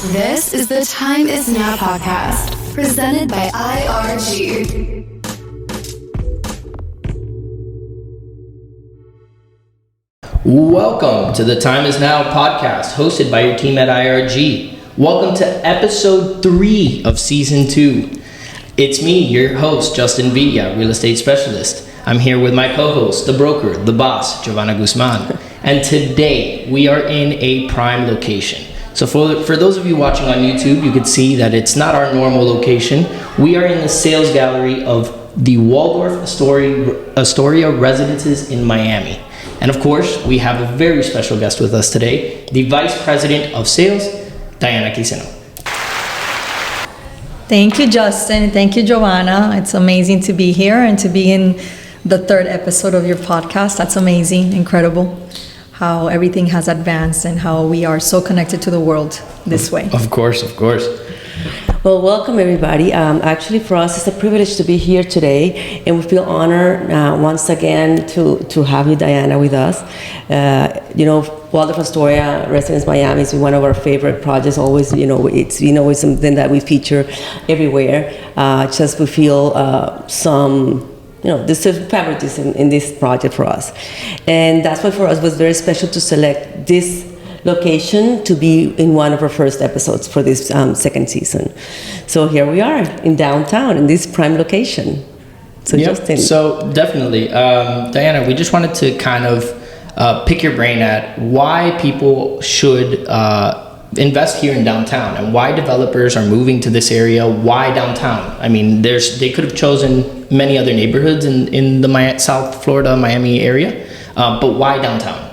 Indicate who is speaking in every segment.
Speaker 1: This is the Time Is Now podcast, presented by IRG.
Speaker 2: Welcome to the Time Is Now podcast, hosted by your team at IRG. Welcome to episode 3 of season 2. It's me, your host, Justin Villa, real estate specialist. I'm here with my co-host, the broker, the boss, Giovanna Guzman. And today we are in a prime location. So for those of you watching on YouTube, you can see that it's not our normal location. We are in the sales gallery of the Waldorf Astoria Residences in Miami. And of course, we have a very special guest with us today, the Vice President of Sales, Diana Quiseno.
Speaker 3: Thank you, Justin. Thank you, Giovanna. It's amazing to be here and to be in the 3rd episode of your podcast. That's amazing, incredible. How everything has advanced and how we are so connected to the world this way.
Speaker 2: Of course.
Speaker 4: Well, welcome everybody. Actually, for us, it's a privilege to be here today, and we feel honored once again to have you, Diana, with us. Waldorf Astoria Residences Miami is one of our favorite projects. Always, it's always something that we feature everywhere. Just we feel there's some favoritism in this project for us. And that's why for us it was very special to select this location to be in one of our first episodes for this second season. So here we are in downtown in this prime location. So Justin.
Speaker 2: So definitely. Diana, we just wanted to kind of pick your brain at why people should invest here in downtown and why developers are moving to this area. Why downtown? I mean, they could have chosen many other neighborhoods in the South Florida, Miami area, but why downtown?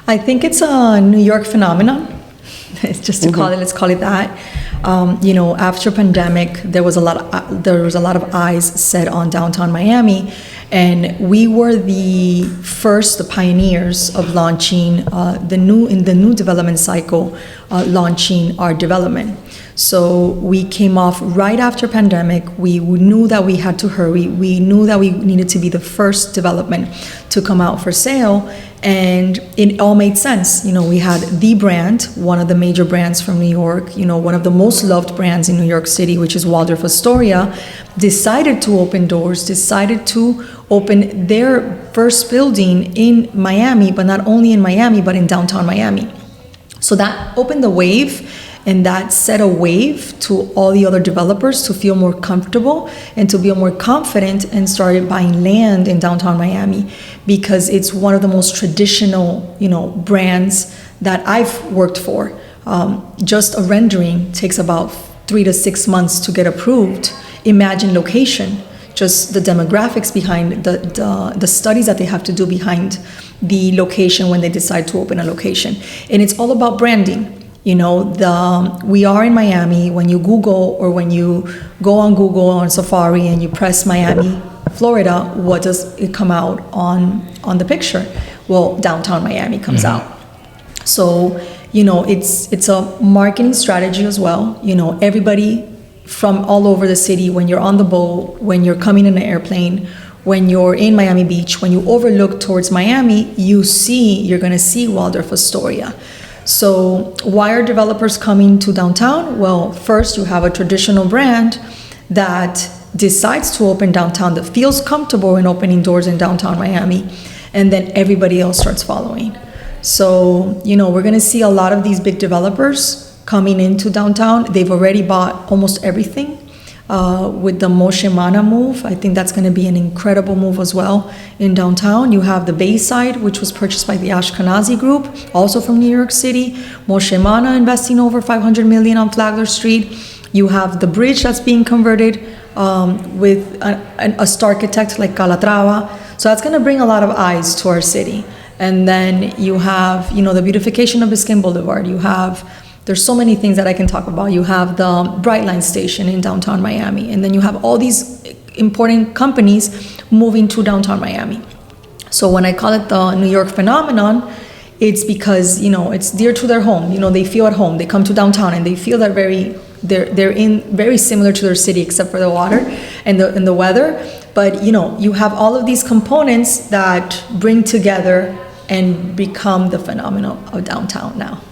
Speaker 3: I think it's a New York phenomenon. It's just to call it, let's call it that. After pandemic, there was a lot of eyes set on downtown Miami, and we were the pioneers of launching the new development cycle, launching our development. So we came off right after pandemic. We knew that we had to hurry. We knew that we needed to be the first development to come out for sale, and it all made sense. We had the brand, one of the major brands from New York, one of the most loved brands in New York City, which is Waldorf Astoria, decided to open doors, decided to open their first building in Miami, but not only in Miami, but in downtown Miami. So that opened the wave, and that set a wave to all the other developers to feel more comfortable and to be more confident and started buying land in downtown Miami, because it's one of the most traditional, brands that I've worked for. Just a rendering takes about 3 to 6 months to get approved. Imagine location, just the demographics behind the studies that they have to do behind the location when they decide to open a location. And it's all about branding. We are in Miami. When you Google or when you go on Google on Safari and you press Miami, Florida, what does it come out on the picture? Well, downtown Miami comes out. So, it's a marketing strategy as well. Everybody from all over the city, when you're on the boat, when you're coming in an airplane, when you're in Miami Beach, when you overlook towards Miami, you're going to see Waldorf Astoria. So why are developers coming to downtown? Well, first you have a traditional brand that decides to open downtown, that feels comfortable in opening doors in downtown Miami, and then everybody else starts following. So, we're going to see a lot of these big developers coming into downtown. They've already bought almost everything. With the Moshe Mana move, I think that's going to be an incredible move as well in downtown. You have the Bayside, which was purchased by the Ashkenazi Group, also from New York City. Moshe Mana investing over $500 million on Flagler Street. You have the bridge that's being converted with a star architect like Calatrava. So that's going to bring a lot of eyes to our city. And then you have, the beautification of Biscayne Boulevard. There's so many things that I can talk about. You have the Brightline station in downtown Miami, and then you have all these important companies moving to downtown Miami. So when I call it the New York phenomenon, it's because, it's dear to their home. They feel at home. They come to downtown and they feel that they're in very similar to their city, except for the water and the weather. But, you have all of these components that bring together and become the phenomenon of downtown now.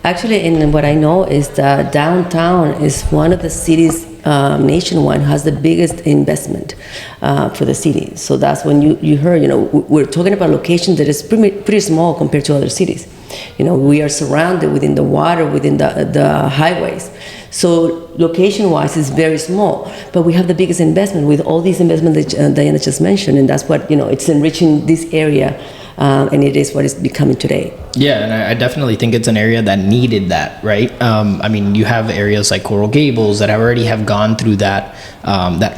Speaker 4: Actually, and what I know is that downtown is one of the cities nationwide has the biggest investment for the city. So that's when you heard, we're talking about locations that is pretty small compared to other cities. We are surrounded within the water, within the highways. So location-wise, it's very small, but we have the biggest investment with all these investments that Diana just mentioned, and that's what, it's enriching this area, and it is what it's becoming today.
Speaker 2: Yeah, and I definitely think it's an area that needed that, right? You have areas like Coral Gables that already have gone through that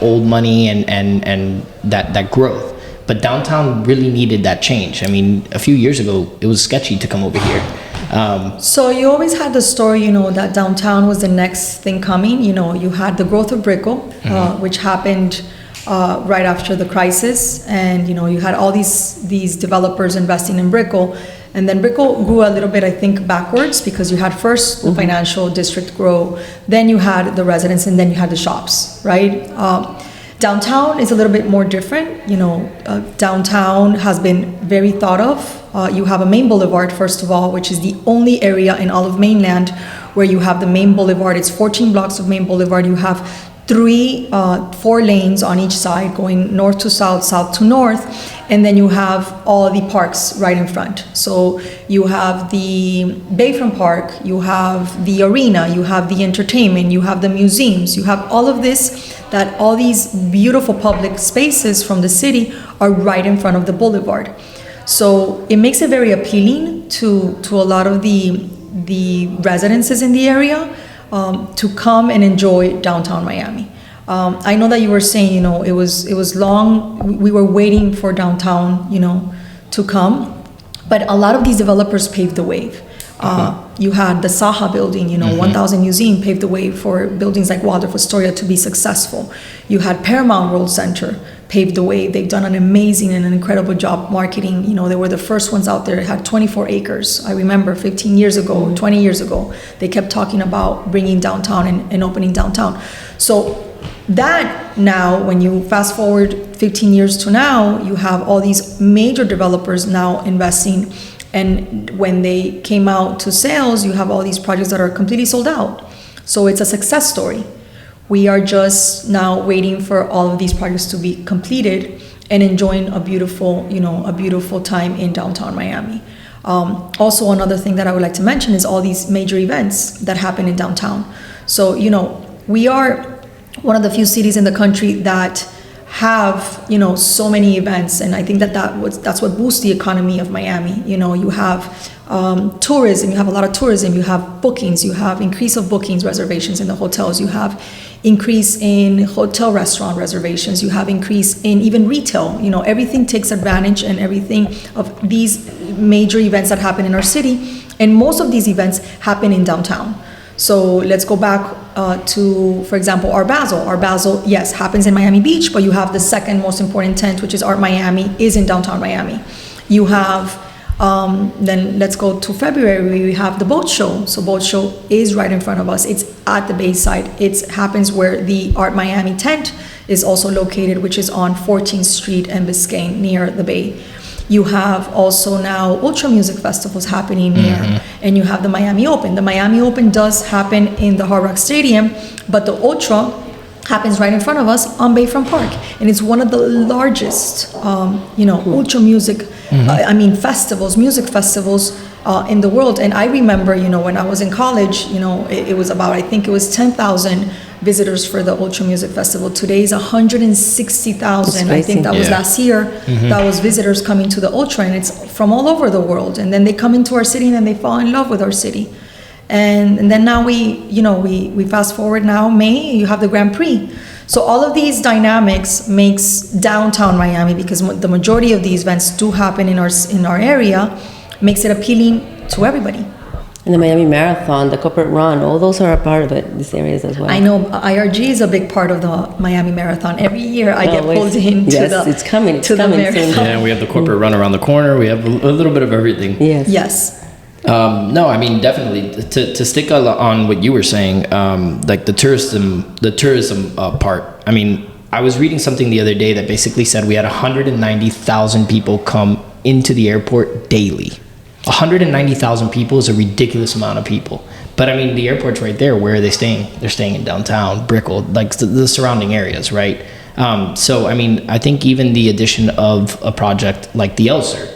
Speaker 2: old money and that growth. But downtown really needed that change. A few years ago, it was sketchy to come over here.
Speaker 3: So you always had the story, that downtown was the next thing coming. You had the growth of Brickell, which happened right after the crisis, and you had all these developers investing in Brickell, and then Brickell grew a little bit, I think, backwards, because you had first the financial district grow, then you had the residents, and then you had the shops, right? Downtown is a little bit more different. Downtown has been very thought of. You have a main boulevard, first of all, which is the only area in all of mainland where you have the main boulevard. It's 14 blocks of main boulevard. You have 4 lanes on each side going north to south, south to north, and then you have all the parks right in front. So you have the Bayfront Park, you have the arena, you have the entertainment, you have the museums, you have all of this, that all these beautiful public spaces from the city are right in front of the boulevard. So it makes it very appealing to a lot of the residences in the area to come and enjoy downtown Miami. I know that you were saying, it was long. We were waiting for downtown, to come, but a lot of these developers paved the way. You had the Saha building, 1000 Museum paved the way for buildings like Waldorf Astoria to be successful. You had Paramount World Center paved the way. They've done an amazing and an incredible job marketing. They were the first ones out there. It had 24 acres. I remember 15 years ago, 20 years ago, they kept talking about bringing downtown and opening downtown. So that now, when you fast forward 15 years to now, you have all these major developers now investing. And when they came out to sales, you have all these projects that are completely sold out. So it's a success story. We are just now waiting for all of these projects to be completed and enjoying a beautiful time in downtown Miami. Also, another thing that I would like to mention is all these major events that happen in downtown. So, we are one of the few cities in the country that have so many events, and I think that's what boosts the economy of Miami. You have tourism, you have a lot of tourism, you have bookings, you have increase of bookings, reservations in the hotels, you have increase in hotel restaurant reservations, you have increase in even retail. Everything takes advantage, and everything of these major events that happen in our city, and most of these events happen in downtown. So let's go back to, for example, Art Basel. Art Basel, yes, happens in Miami Beach, but you have the second most important tent, which is Art Miami, is in downtown Miami. You have, then let's go to February, we have the boat show. So boat show is right in front of us. It's at the Bayside. It happens where the Art Miami tent is also located, which is on 14th Street and Biscayne near the Bay. You have also now Ultra Music Festivals happening here, and you have the Miami Open. The Miami Open does happen in the Hard Rock Stadium, but the Ultra happens right in front of us on Bayfront Park, and it's one of the largest, ultra music, music festivals in the world. And I remember, when I was in college, it was about, I think it was 10,000 visitors for the Ultra Music Festival. Today is 160,000. I think that was last year. That was visitors coming to the Ultra, and it's from all over the world. And then they come into our city and then they fall in love with our city. And then now we fast forward now, May, you have the Grand Prix. So all of these dynamics makes downtown Miami, because the majority of these events do happen in our area, makes it appealing to everybody.
Speaker 4: And the Miami Marathon, the Corporate Run, all those are a part of it, these areas as well.
Speaker 3: I know IRG is a big part of the Miami Marathon. Every year I get pulled into
Speaker 4: it's coming soon.
Speaker 2: Yeah, we have the Corporate Run around the corner. We have a little bit of everything.
Speaker 3: Yes.
Speaker 2: No, definitely to stick on what you were saying, like the tourism part. I was reading something the other day that basically said we had 190,000 people come into the airport daily. 190,000 people is a ridiculous amount of people. But I mean, the airport's right there. Where are they staying? They're staying in downtown, Brickell, like the surrounding areas, right? So, I mean, I think even the addition of a project like the Elser,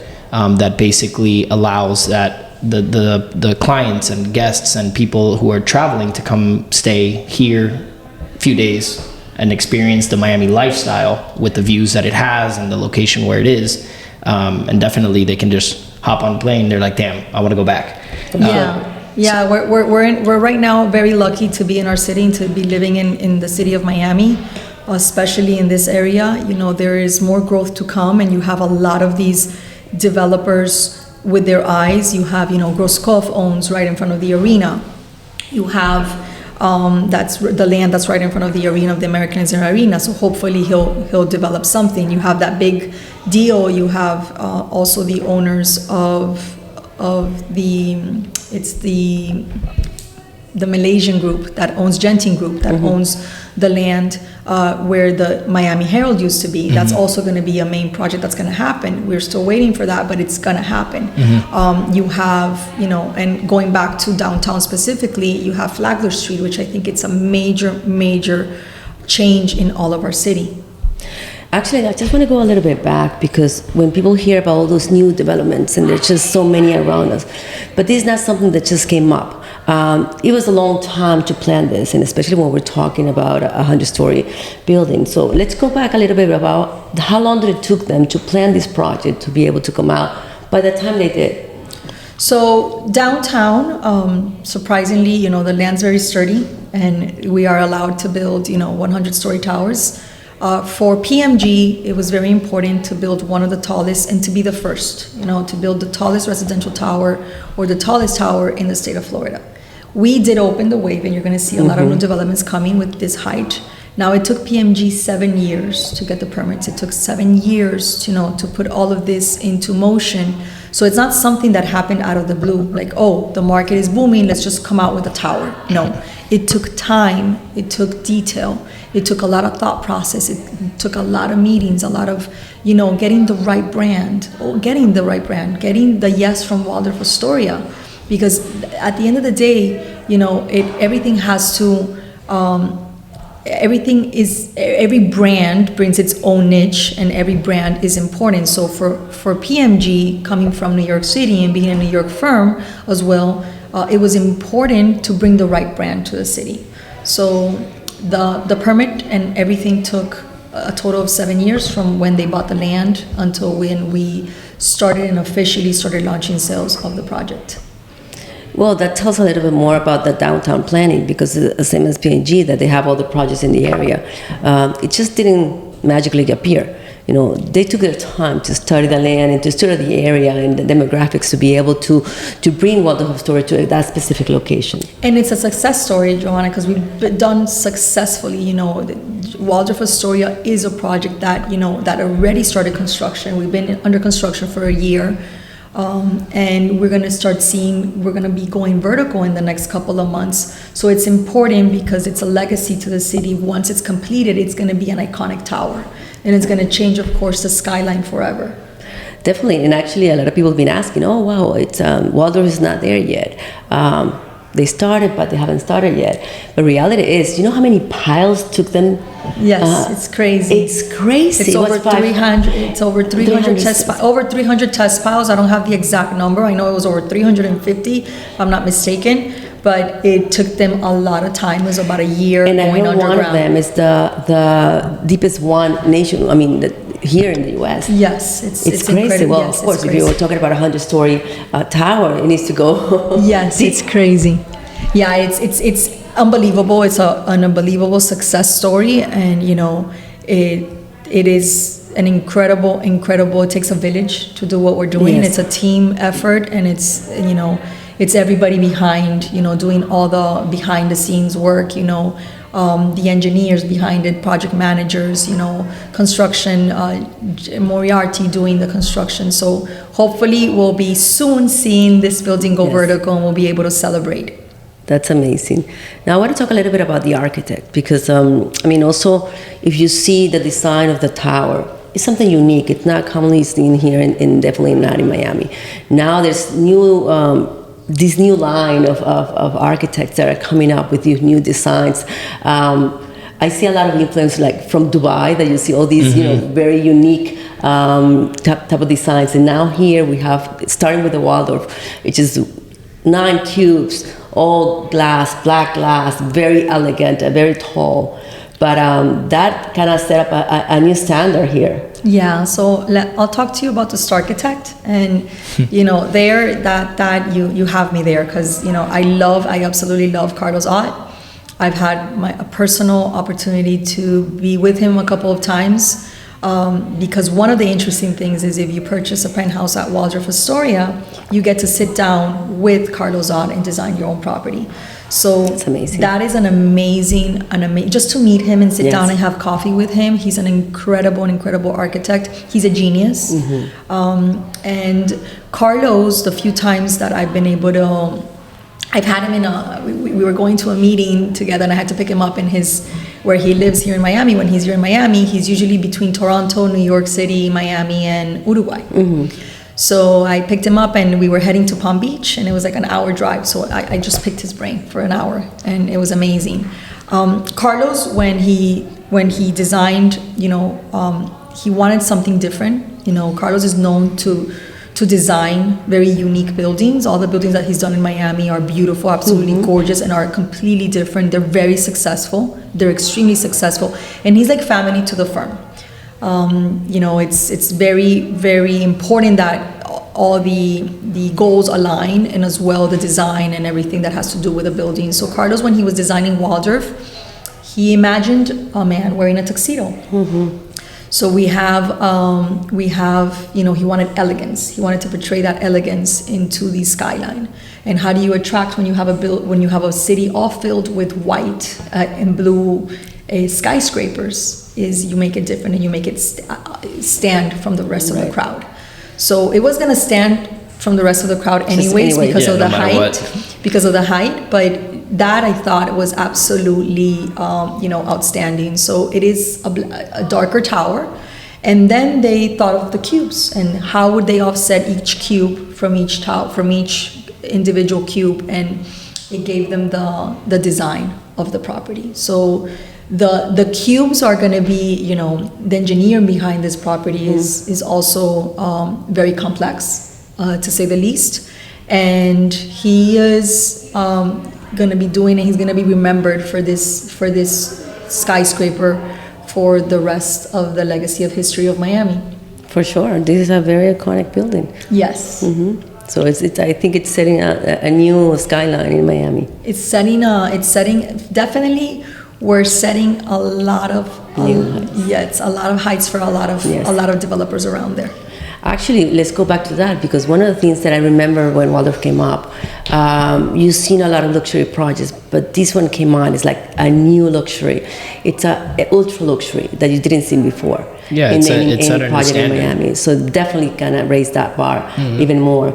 Speaker 2: that basically allows that the clients and guests and people who are traveling to come stay here a few days and experience the Miami lifestyle with the views that it has and the location where it is. And definitely they can just hop on a plane. They're like, damn, I want to go back.
Speaker 3: Yeah, we're right now very lucky to be in our city and to be living in the city of Miami, especially in this area. You know, there is more growth to come, and you have a lot of these developers with their eyes. You have, you know, Groskopf owns right in front of the arena. You have that's the land that's right in front of the arena of the American Arena. So hopefully he'll develop something. You have that big deal. You have also the owners of the Malaysian group that owns Genting Group that owns the land where the Miami Herald used to be. That's also going to be a main project that's going to happen. We're still waiting for that, but it's going to happen. You have, you know, and going back to downtown specifically, you have Flagler Street, which I think it's a major change in all of our city.
Speaker 4: Actually, I just want to go a little bit back, because when people hear about all those new developments, and there's just so many around us, but this is not something that just came up. It was a long time to plan this, and especially when we're talking about a 100-story building. So let's go back a little bit about how long did it took them to plan this project to be able to come out by the time they did.
Speaker 3: So downtown, surprisingly, you know, the land's very sturdy, and we are allowed to build, you know, 100-story towers. For PMG, it was very important to build one of the tallest and to be the first, you know, to build the tallest residential tower or the tallest tower in the state of Florida. We did open the wave, and you're going to see a lot of new developments coming with this height. Now, it took PMG 7 years to get the permits. It took 7 years to, you know, to put all of this into motion. So it's not something that happened out of the blue, like, oh, the market is booming, let's just come out with a tower. No, it took time, it took detail, it took a lot of thought process, it took a lot of meetings, a lot of, you know, getting the right brand, getting the yes from Waldorf Astoria. Because at the end of the day, you know, everything has to, every brand brings its own niche, and every brand is important. So for PMG, coming from New York City and being a New York firm as well, it was important to bring the right brand to the city. So the permit and everything took a total of 7 years from when they bought the land until when we started and officially started launching sales of the project.
Speaker 4: Well, that tells a little bit more about the downtown planning, because it's the same as P&G, that they have all the projects in the area. It just didn't magically appear. You know, they took their time to study the land and to study the area and the demographics to be able to bring Waldorf Astoria to that specific location.
Speaker 3: And it's a success story, Joanna, because we've done successfully. You know, Waldorf Astoria is a project that, you know, that already started construction. We've been under construction for a year. And we're going to be going vertical in the next couple of months. So it's important because it's a legacy to the city. Once it's completed, it's going to be an iconic tower. And it's going to change, of course, the skyline forever.
Speaker 4: Definitely. And actually, a lot of people have been asking, oh, wow, it's Waldorf is not there yet. They started, but they haven't started yet. But reality is, you know how many piles took them?
Speaker 3: Yes, it's crazy.
Speaker 4: It's crazy.
Speaker 3: It's over 300. It's over 300 test piles. I don't have the exact number. I know it was over 350, if I'm not mistaken. But it took them a lot of time. It was about a year.
Speaker 4: And I
Speaker 3: going
Speaker 4: know
Speaker 3: underground.
Speaker 4: one of them is the deepest one nation. I mean, here in the U.S.
Speaker 3: Yes, it's
Speaker 4: crazy.
Speaker 3: incredible.
Speaker 4: Well,
Speaker 3: yes,
Speaker 4: of course, if you were talking about a 100-story tower, it needs to go.
Speaker 3: Yes, it's crazy. Yeah, it's unbelievable. It's an unbelievable success story, and you know, it is an incredible. It takes a village to do what we're doing.
Speaker 4: Yes.
Speaker 3: It's a team effort, and it's, you know, it's everybody behind, you know, doing all the behind the scenes work, you know. The engineers behind it, project managers, you know, construction, Moriarty doing the construction. So hopefully we'll be soon seeing this building go vertical, and we'll be able to celebrate.
Speaker 4: That's amazing. Now I want to talk a little bit about the architect, because I mean, also if you see the design of the tower, it's something unique. It's not commonly seen here, and definitely not in Miami. Now there's this new line of architects that are coming up with these new designs. I see a lot of influence, like from Dubai, that you see all these, very unique type of designs. And now here we have, starting with the Waldorf, which is 9 cubes, all glass, black glass, very elegant, very tall. But that kind of set up a new standard here.
Speaker 3: Yeah, so I'll talk to you about the Starchitect, and there that you have me there, because I absolutely love Carlos Ott. I've had a personal opportunity to be with him a couple of times, because one of the interesting things is if you purchase a penthouse at Waldorf Astoria, you get to sit down with Carlos Ott and design your own property. So
Speaker 4: that's amazing.
Speaker 3: That is an amazing, just to meet him and sit down and have coffee with him. He's an incredible architect. He's a genius. And Carlos, the few times that I've been able to, I've had him we were going to a meeting together, and I had to pick him up in where he lives here in Miami. When he's here in Miami, he's usually between Toronto, New York City, Miami, and Uruguay. So I picked him up, and we were heading to Palm Beach, and it was like an hour drive. So I just picked his brain for an hour, and it was amazing. Carlos, when he designed, he wanted something different. Carlos is known to design very unique buildings. All the buildings that he's done in Miami are beautiful, absolutely gorgeous, and are completely different. They're very successful. They're extremely successful, and he's like family to the firm. It's very, very important that all the goals align, and as well the design and everything that has to do with the building. So Carlos, when he was designing Waldorf, he imagined a man wearing a tuxedo. So we have, he wanted elegance. He wanted to portray that elegance into the skyline. And how do you attract when you have a city all filled with white and blue skyscrapers? Is you make it different, and you make it stand from the rest of the crowd. So it was gonna stand from the rest of the crowd anyways, because of the height. But that I thought was absolutely outstanding. So it is a darker tower, and then they thought of the cubes and how would they offset each cube from each individual cube, and it gave them the design of the property. So the cubes are going to be, the engineering behind this property is also very complex, to say the least. And he is going to be doing it. He's going to be remembered for this skyscraper for the rest of the legacy of history of Miami. For sure, this is a very iconic building. Yes. So I think it's setting a new skyline in Miami. Definitely. We're setting a lot of it's a lot of heights for a lot of developers around there. Actually, let's go back to that, because one of the things that I remember when Waldorf came up, you've seen a lot of luxury projects, but this one came on, it's like a new luxury. It's a ultra luxury that you didn't see before. Yeah, it's a project in Miami. So definitely gonna raise that bar even more.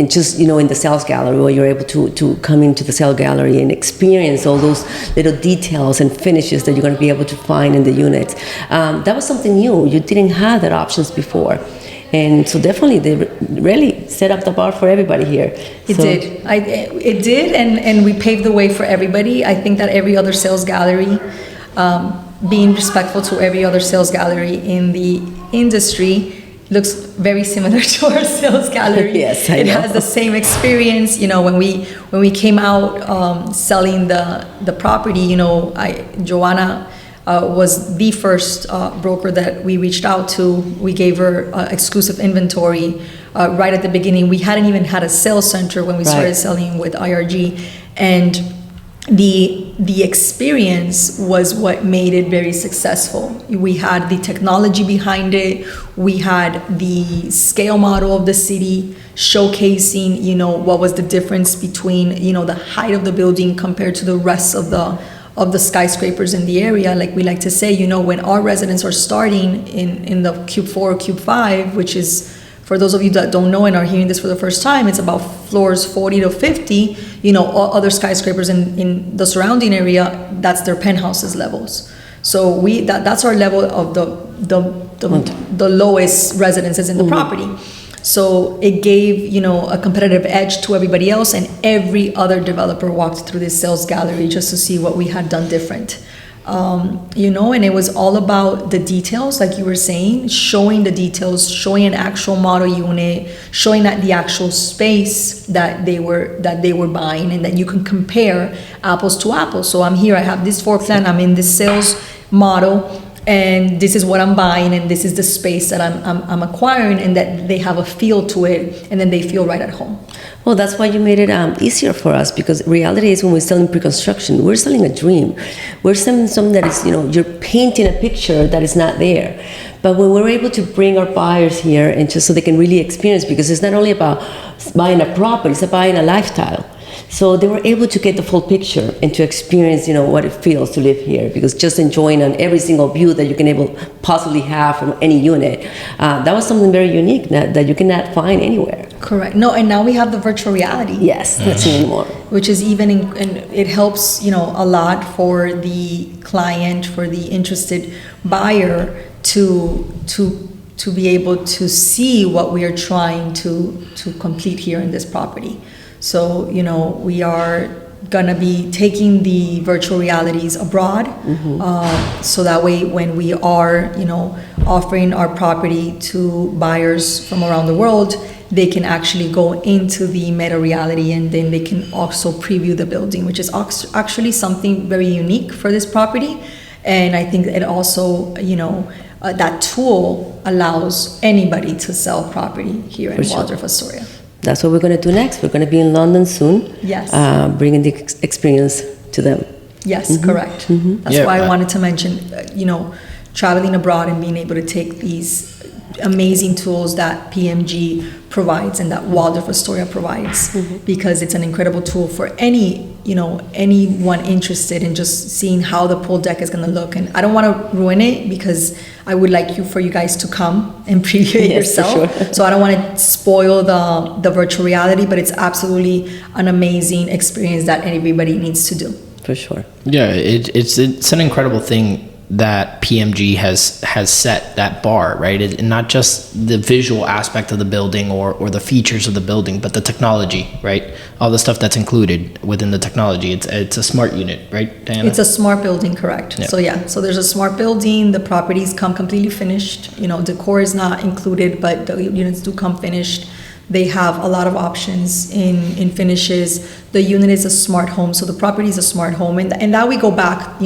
Speaker 3: And just, in the sales gallery, where you're able to come into the sales gallery and experience all those little details and finishes that you're going to be able to find in the units. That was something new. You didn't have that options before. And so definitely they really set up the bar for everybody here. It did, and we paved the way for everybody. I think that every other sales gallery, being respectful to every other sales gallery in the industry, looks very similar to our sales gallery. Yes, I know. It has the same experience. When we came out selling the property, Joanna was the first broker that we reached out to. We gave her exclusive inventory right at the beginning. We hadn't even had a sales center when we started selling with IRG, and the experience was what made it very successful. We had the technology behind it. We had the scale model of the city showcasing, what was the difference between, the height of the building compared to the rest of the skyscrapers in the area. Like we like to say, when our residents are starting in the Cube 4 or Cube 5, which is, for those of you that don't know and are hearing this for the first time, it's about floors 40 to 50. All other skyscrapers in the surrounding area, that's their penthouses levels. So that's our level of the lowest residences in the property. So it gave, a competitive edge to everybody else, and every other developer walked through this sales gallery just to see what we had done different. And it was all about the details, like you were saying, showing the details, showing an actual model unit, showing that the actual space that they were buying, and that you can compare apples to apples. So I'm here, I have this floor plan, I'm in this sales model, and this is what I'm buying, and this is the space that I'm acquiring, and that they have a feel to it, and then they feel right at home.
Speaker 4: Well, that's why you made it easier for us, because reality is when we're selling pre-construction, we're selling a dream. We're selling something that is, you're painting a picture that is not there. But when we're able to bring our buyers here and just so they can really experience, because it's not only about buying a property, it's about buying a lifestyle. So they were able to get the full picture and to experience, what it feels to live here. Because just enjoying on every single view that you can possibly have from any unit, that was something very unique that you cannot find anywhere.
Speaker 3: Correct. No, and now we have the virtual reality.
Speaker 4: Yes, that's even more.
Speaker 3: Which is and it helps, a lot for the client, for the interested buyer to be able to see what we are trying to complete here in this property. So, we are gonna be taking the virtual realities abroad, so that way when we are, offering our property to buyers from around the world, they can actually go into the meta reality, and then they can also preview the building, which is actually something very unique for this property. And I think it also, that tool allows anybody to sell property here in Waldorf Astoria.
Speaker 4: That's what we're going to do next. We're going to be in London soon.
Speaker 3: Yes.
Speaker 4: Bringing the experience to them.
Speaker 3: Yes, correct. That's why I wanted to mention, traveling abroad and being able to take these amazing tools that PMG provides and that Waldorf Astoria provides, because it's an incredible tool for anyone interested in just seeing how the pool deck is going to look. And I don't want to ruin it, because I would like for you guys to come and preview it yourself. Sure. So I don't want to spoil the virtual reality, but it's absolutely an amazing experience that everybody needs to do.
Speaker 4: For sure.
Speaker 2: Yeah, it's an incredible thing that PMG has set that bar, right? And not just the visual aspect of the building or the features of the building, but the technology, right? All the stuff that's included within the technology. It's a smart unit, right, Diana?
Speaker 3: It's a smart building, correct.
Speaker 2: Yeah.
Speaker 3: So there's a smart building. The properties come completely finished. Decor is not included, but the units do come finished. They have a lot of options in finishes. The unit is a smart home, so the property is a smart home. And that we go back,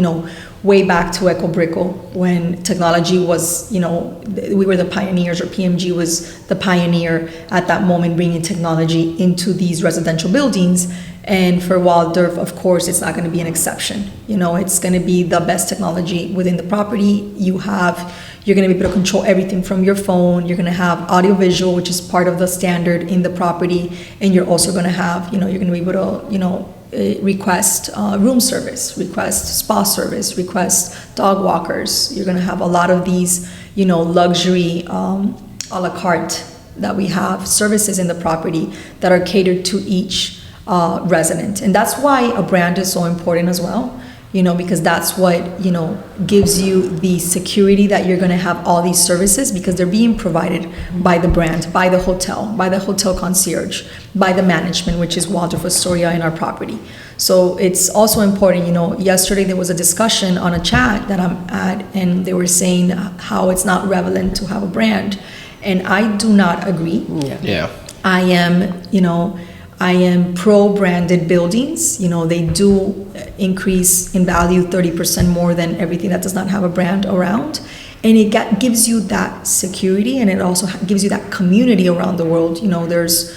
Speaker 3: way back to Ecobrickle, when technology was, we were the pioneers, or PMG was the pioneer at that moment, bringing technology into these residential buildings. And for Waldorf, of course, it's not going to be an exception. It's going to be the best technology within the property. You're going to be able to control everything from your phone. You're going to have audio-visual, which is part of the standard in the property. And you're also going to have, you're going to be able to, request room service, request spa service, request dog walkers. You're going to have a lot of these, luxury a la carte that we have services in the property that are catered to each resident. And that's why a brand is so important as well, because that's what, gives you the security that you're going to have all these services, because they're being provided by the brand, by the hotel concierge, by the management, which is Waldorf Astoria in our property. So it's also important, yesterday there was a discussion on a chat that I'm at, and they were saying how it's not relevant to have a brand. And I do not agree.
Speaker 2: Yeah.
Speaker 3: I am pro-branded buildings. They do increase in value 30% more than everything that does not have a brand around. And it gives you that security, and it also gives you that community around the world. There's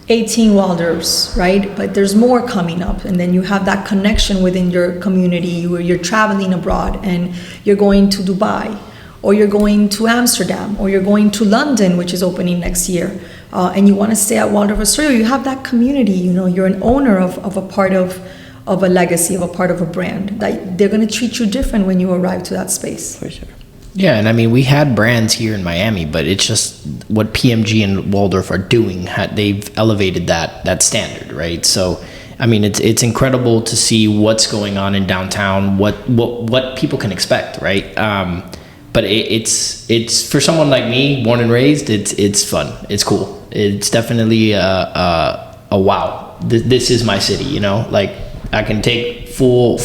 Speaker 3: 18 Waldorfs, right? But there's more coming up. And then you have that connection within your community where you're traveling abroad and you're going to Dubai, or you're going to Amsterdam, or you're going to London, which is opening next year. And you want to stay at Waldorf Astoria, you have that community, you're an owner of a part of a legacy, of a part of a brand, that they're going to treat you different when you arrive to that space.
Speaker 4: For sure.
Speaker 2: Yeah, and I mean, we had brands here in Miami, but it's just what PMG and Waldorf are doing. They've elevated that standard, right? So I mean, it's incredible to see what's going on in downtown, what people can expect, right? But it's for someone like me, born and raised, it's fun, it's cool, it's definitely a wow. This is my city, you know. Like I can take full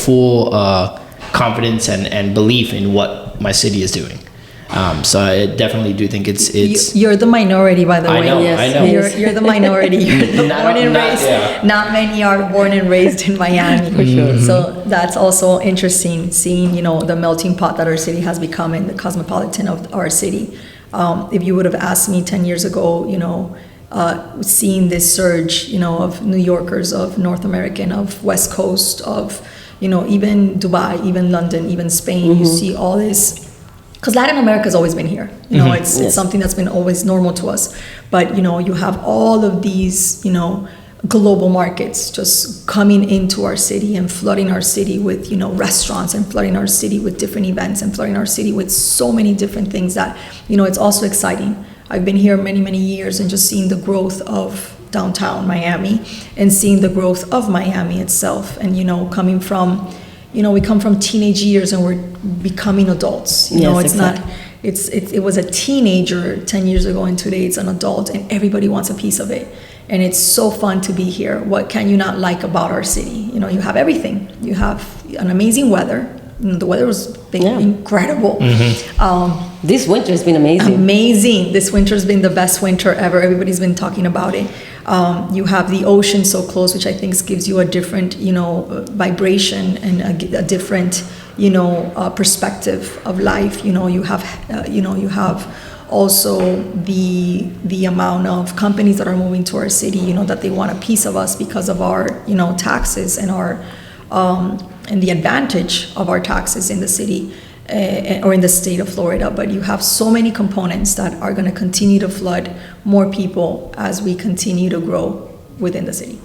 Speaker 2: confidence and belief in what my city is doing. So I definitely do think it's.
Speaker 3: You're the minority, by the way.
Speaker 2: I know.
Speaker 4: Yes.
Speaker 2: I know.
Speaker 3: You're the minority. You're the born and raised.
Speaker 2: Yeah.
Speaker 3: Not many are born and raised in Miami.
Speaker 4: For sure.
Speaker 3: So that's also interesting, seeing, you know, the melting pot that our city has become and the cosmopolitan of our city. If you would have asked me 10 years ago, you know, seeing this surge, you know, of New Yorkers, of North American, of West Coast, of, you know, even Dubai, even London, even Spain, you see all this. Because Latin America has always been here. You know, it's something that's been always normal to us. But, you know, you have all of these, you know, global markets just coming into our city and flooding our city with, you know, restaurants, and flooding our city with different events, and flooding our city with so many different things that, you know, it's also exciting. I've been here many, many years, and just seeing the growth of downtown Miami and seeing the growth of Miami itself. And, you know, coming from, you know, we come from teenage years and we're becoming adults. You know, it's exactly. Not, it was a teenager 10 years ago, and today it's an adult, and everybody wants a piece of it. And it's so fun to be here. What can you not like about our city? You know, you have everything. You have an amazing weather. You know, the weather has been incredible.
Speaker 4: This winter has been amazing.
Speaker 3: Amazing. This winter has been the best winter ever. Everybody's been talking about it. You have the ocean so close, which I think gives you a different, you know, vibration, and a different, you know, perspective of life. You know, you have also the amount of companies that are moving to our city, you know, that they want a piece of us because of our, you know, taxes and our and the advantage of our taxes in the city or in the state of Florida. But you have so many components that are going to continue to flood more people as we continue to grow within the city.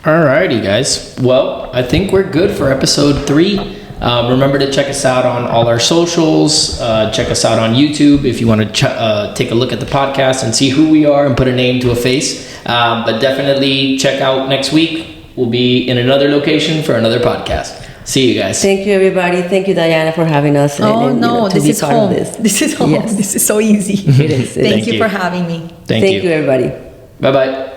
Speaker 2: Alrighty, guys. Well, I think we're good for episode 3. Remember to check us out on all our socials. Check us out on YouTube if you want to take a look at the podcast and see who we are and put a name to a face. But definitely check out next week. We'll be in another location for another podcast. See you guys.
Speaker 4: Thank you, everybody. Thank you, Diana, for having us.
Speaker 3: This is home. This is home.
Speaker 4: Yes.
Speaker 3: This is so easy.
Speaker 4: It is.
Speaker 3: Thank you for having me.
Speaker 2: Thank you,
Speaker 4: everybody.
Speaker 2: Bye-bye.